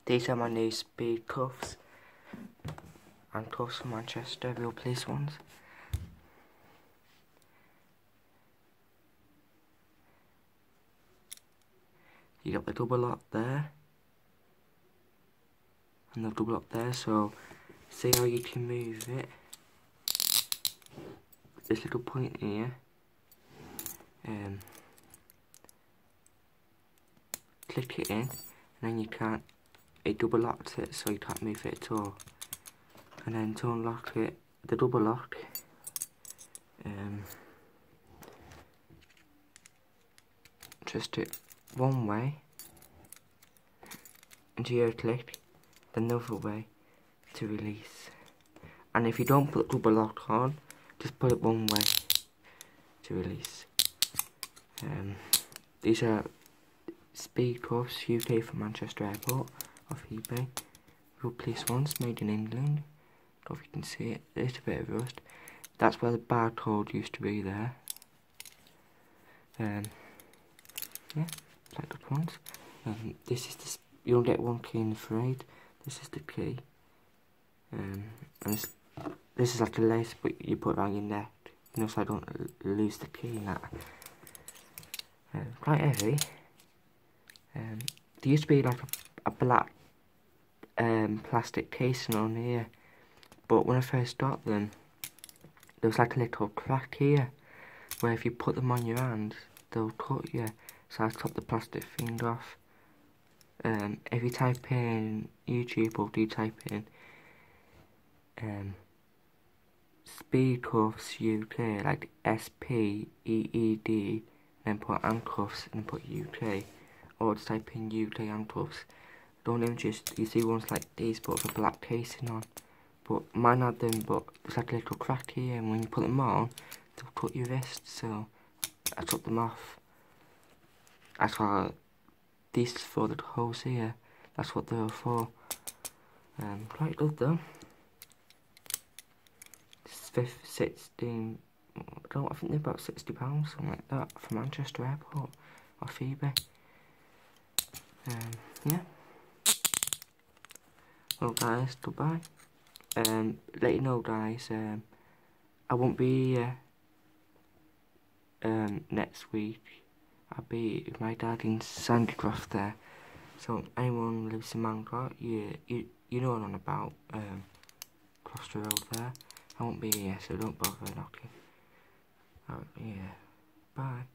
These are my new speed cuffs. Handcuffs from Manchester, real police ones. You got the double lock there. And the double lock there, so see how you can move it. This little point here. Click it in, and then you can't, it double locks it so you can't move it at all. And then to unlock it, the double lock, twist it one way until you click, then the other way to release. And if you don't put double lock on, just put it one way to release. These are speed cuffs, UK from Manchester Airport, off eBay. Real police ones, made in England. Don't know if you can see it, there's a bit of rust. That's where the barcode used to be there. Yeah, like those ones. This is the, you don't get one key in the frayed. This is the key. And this is like a lace, but you put it around your neck, you know, so I don't lose the key in that. Quite heavy. There used to be like a black plastic casing on here, but when I first got them, there was like a little crack here, where if you put them on your hand, they'll cut you. So I took the plastic thing off. If you type in YouTube, or do you type in speed cuffs UK, like SPEED, then put handcuffs and put UK, or just type in UK handcuffs. Don't even just, you see ones like these but with a black casing on, but mine had them, but there's like a little crack here, and when you put them on, they'll cut your wrist, so I took them off. That's why these for the holes here, that's what they were for. Quite good though. 16, I think they're about £60, something like that, from Manchester Airport, off eBay. Yeah. Well guys, goodbye. Let you know guys, I won't be here next week. I'll be with my dad in Sandcroft there. So anyone who lives in Manchester, you know what I'm on about, across the road there. I won't be here, so don't bother knocking. Yeah. Bye.